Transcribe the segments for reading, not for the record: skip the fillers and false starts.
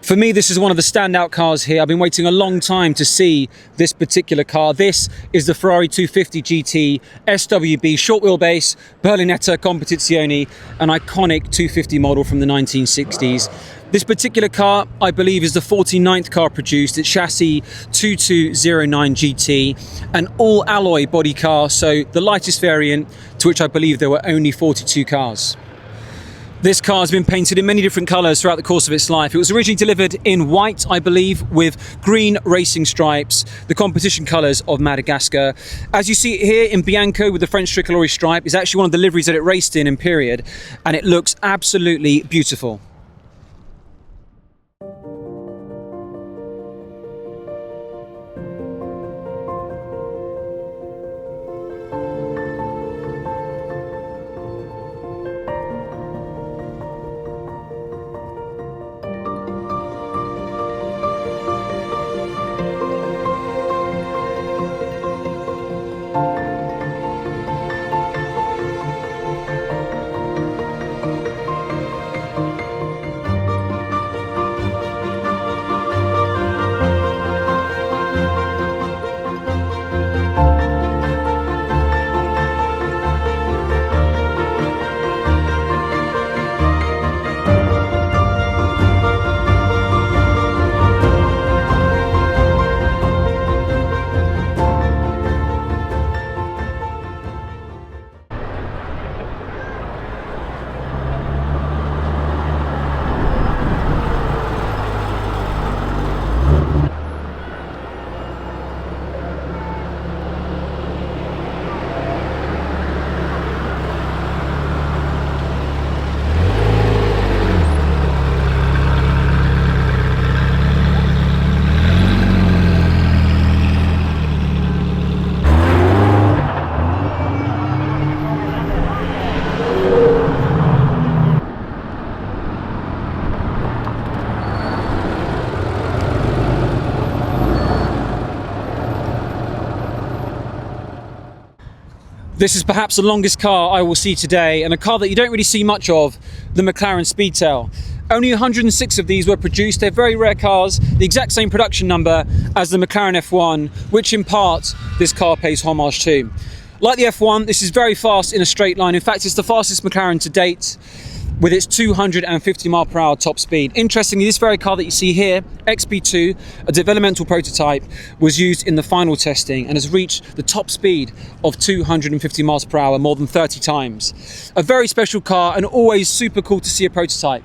For me, this is one of the standout cars here. I've been waiting a long time to see this particular car. This is the Ferrari 250 GT SWB short wheelbase Berlinetta Competizione, an iconic 250 model from the 1960s. This particular car, I believe, is the 49th car produced. It's chassis 2209 GT, an all-alloy body car, so the lightest variant, to which I believe there were only 42 cars. This car has been painted in many different colours throughout the course of its life. It was originally delivered in white, I believe, with green racing stripes, the competition colours of Madagascar. As you see it here in Bianco with the French tricolore stripe, is actually one of the liveries that it raced in period, and it looks absolutely beautiful. This is perhaps the longest car I will see today, and a car that you don't really see much of, the McLaren Speedtail. Only 106 of these were produced. They're very rare cars, the exact same production number as the McLaren F1, which in part this car pays homage to. Like the F1, this is very fast in a straight line. In fact, it's the fastest McLaren to date, with its 250 mph top speed. Interestingly, this very car that you see here, XP2, a developmental prototype, was used in the final testing and has reached the top speed of 250 miles per hour more than 30 times. A very special car, and always super cool to see a prototype.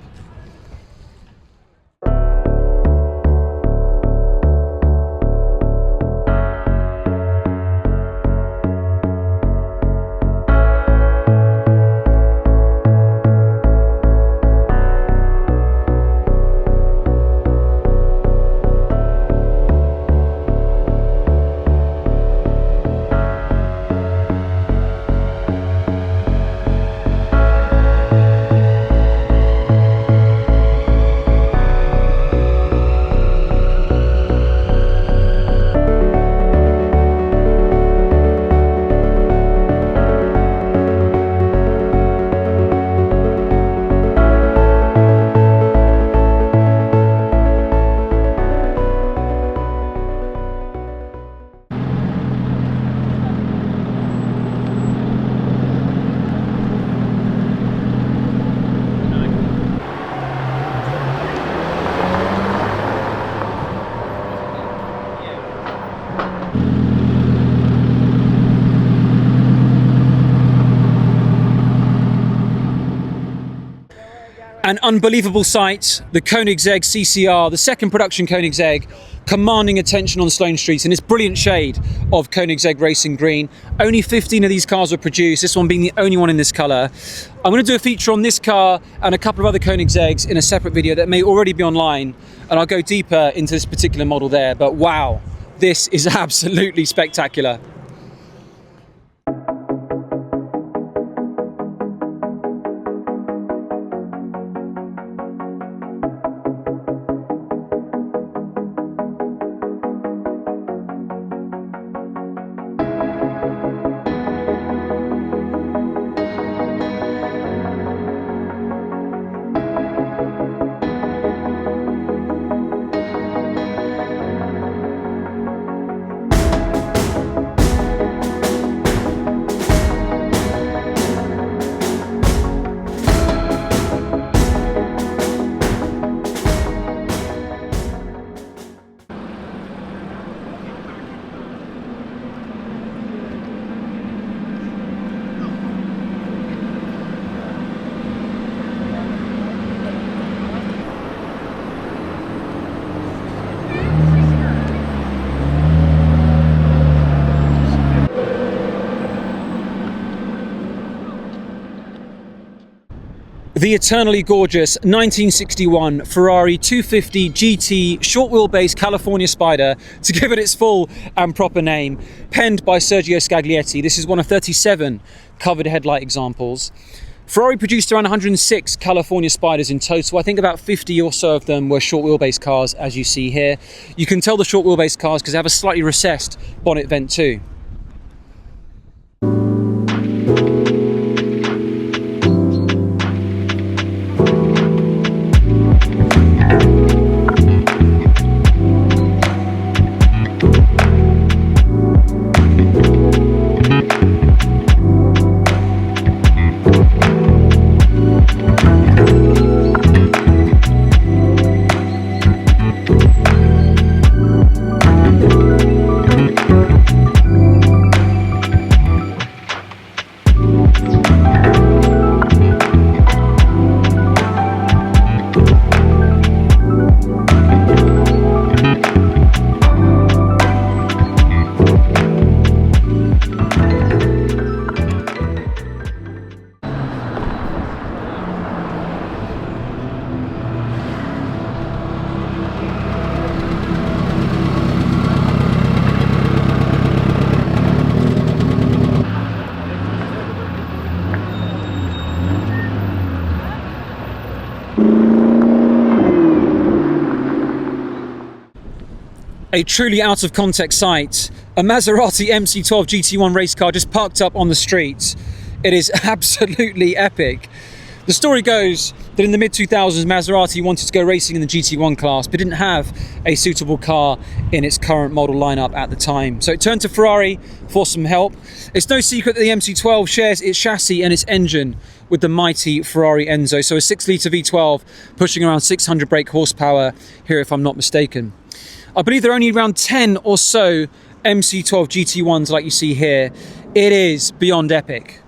An unbelievable sight, the Koenigsegg CCR, the second production Koenigsegg, commanding attention on Sloane streets in this brilliant shade of Koenigsegg Racing Green. Only 15 of these cars were produced, this one being the only one in this colour. I'm going to do a feature on this car and a couple of other Koenigsegg's in a separate video that may already be online, and I'll go deeper into this particular model there, but wow, this is absolutely spectacular. The eternally gorgeous 1961 Ferrari 250 GT short wheelbase California Spyder, to give it its full and proper name, penned by Sergio Scaglietti. This is one of 37 covered headlight examples. Ferrari produced around 106 California Spyders in total. I think about 50 or so of them were short wheelbase cars, as you see here. You can tell the short wheelbase cars because they have a slightly recessed bonnet vent too. A truly out of context sight, a Maserati MC12 GT1 race car just parked up on the street. It is absolutely epic. The story goes that in the mid-2000s, Maserati wanted to go racing in the GT1 class, but didn't have a suitable car in its current model lineup at the time. So it turned to Ferrari for some help. It's no secret that the MC12 shares its chassis and its engine with the mighty Ferrari Enzo. So a 6-litre V12 pushing around 600 brake horsepower here, if I'm not mistaken. I believe there are only around 10 or so MC12 GT1s like you see here. It is beyond epic.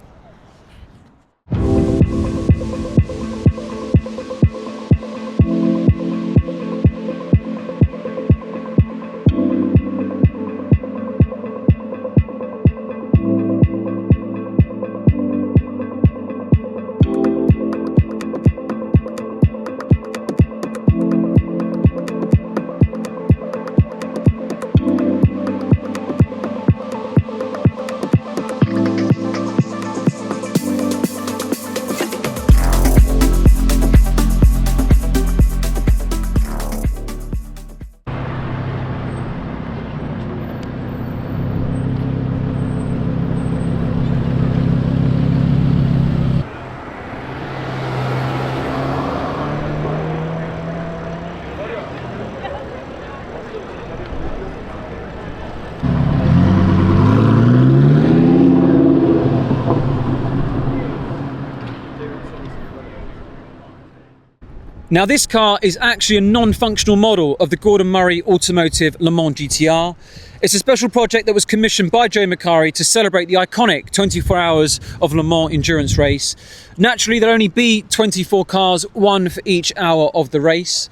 Now this car is actually a non-functional model of the Gordon Murray Automotive Le Mans GTR. It's a special project that was commissioned by Joe McCarry to celebrate the iconic 24 hours of Le Mans endurance race. Naturally, there'll only be 24 cars, one for each hour of the race.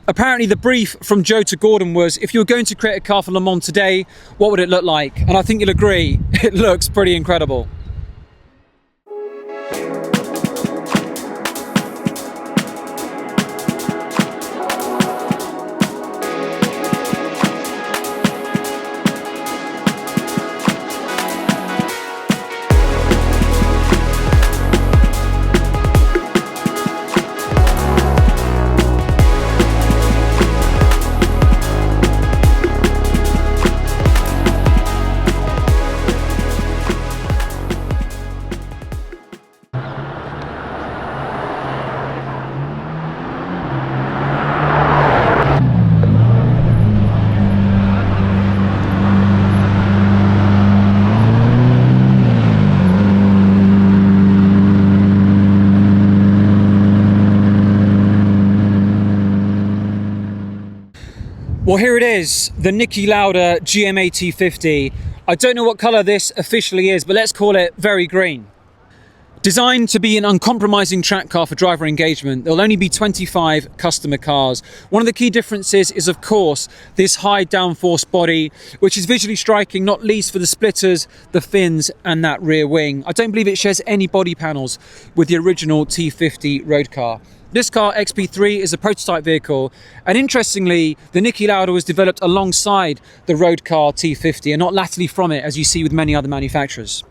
Apparently the brief from Joe to Gordon was, if you were going to create a car for Le Mans today, what would it look like? And I think you'll agree, it looks pretty incredible. Well, here it is, the Niki Lauda GMA T50. I don't know what colour this officially is, but let's call it very green. Designed to be an uncompromising track car for driver engagement, there'll only be 25 customer cars. One of the key differences is, of course, this high downforce body, which is visually striking, not least for the splitters, the fins, and that rear wing. I don't believe it shares any body panels with the original T50 road car. This car, XP3, is a prototype vehicle, and interestingly, the Niki Lauda was developed alongside the road car T50 and not laterally from it, as you see with many other manufacturers.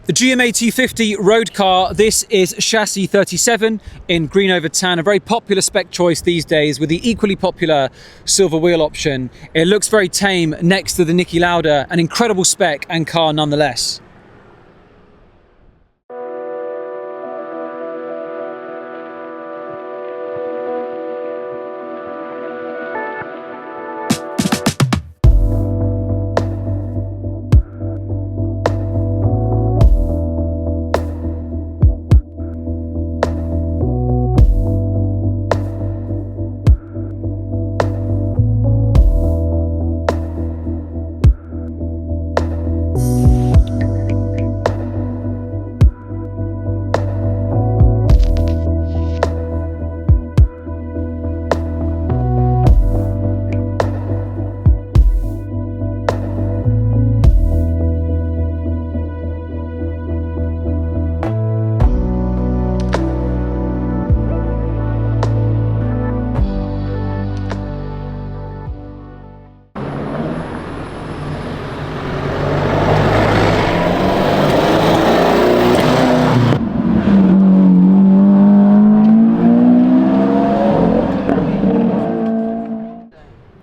The GMA T50 road car, this is chassis 37 in green over tan, a very popular spec choice these days with the equally popular silver wheel option. It looks very tame next to the Niki Lauda, an incredible spec and car nonetheless.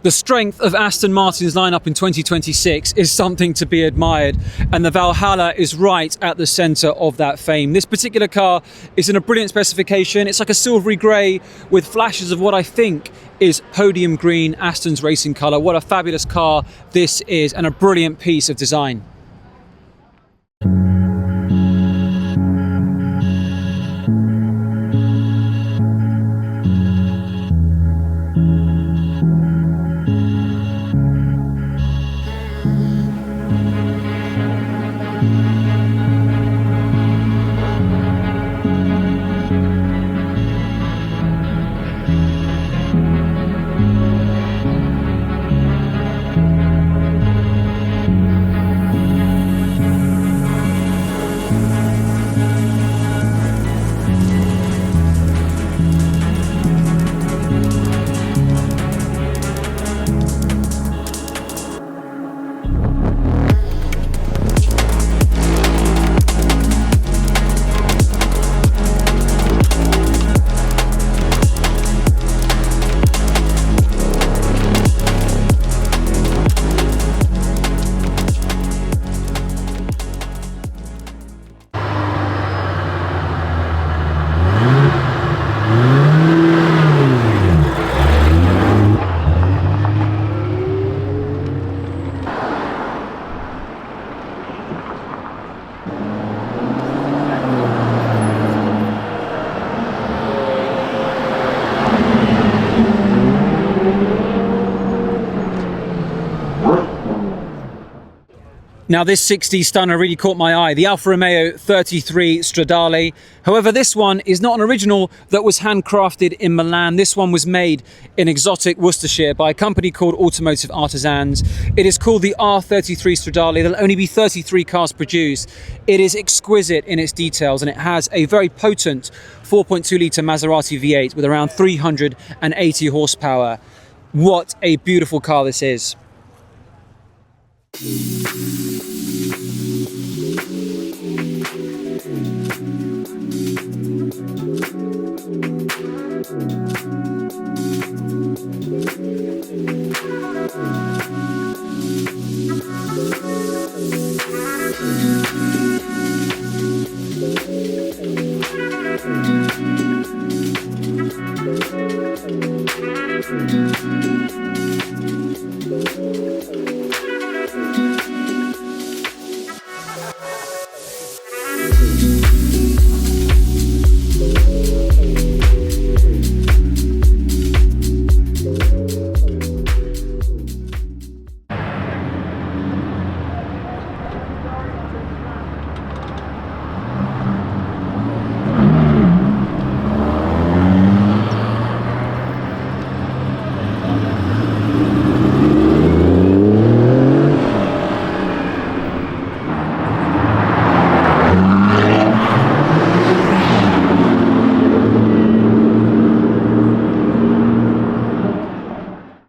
The strength of Aston Martin's lineup in 2026 is something to be admired, and the Valhalla is right at the centre of that fame. This particular car is in a brilliant specification. It's like a silvery grey with flashes of what I think is podium green, Aston's racing colour. What a fabulous car this is, and a brilliant piece of design. Now this 60 stunner really caught my eye, the Alfa Romeo 33 Stradale. However, this one is not an original that was handcrafted in Milan. This one was made in exotic Worcestershire by a company called Automotive Artisans. It is called the R33 Stradale. There'll only be 33 cars produced. It is exquisite in its details, and it has a very potent 4.2 litre Maserati V8 with around 380 horsepower. What a beautiful car this is.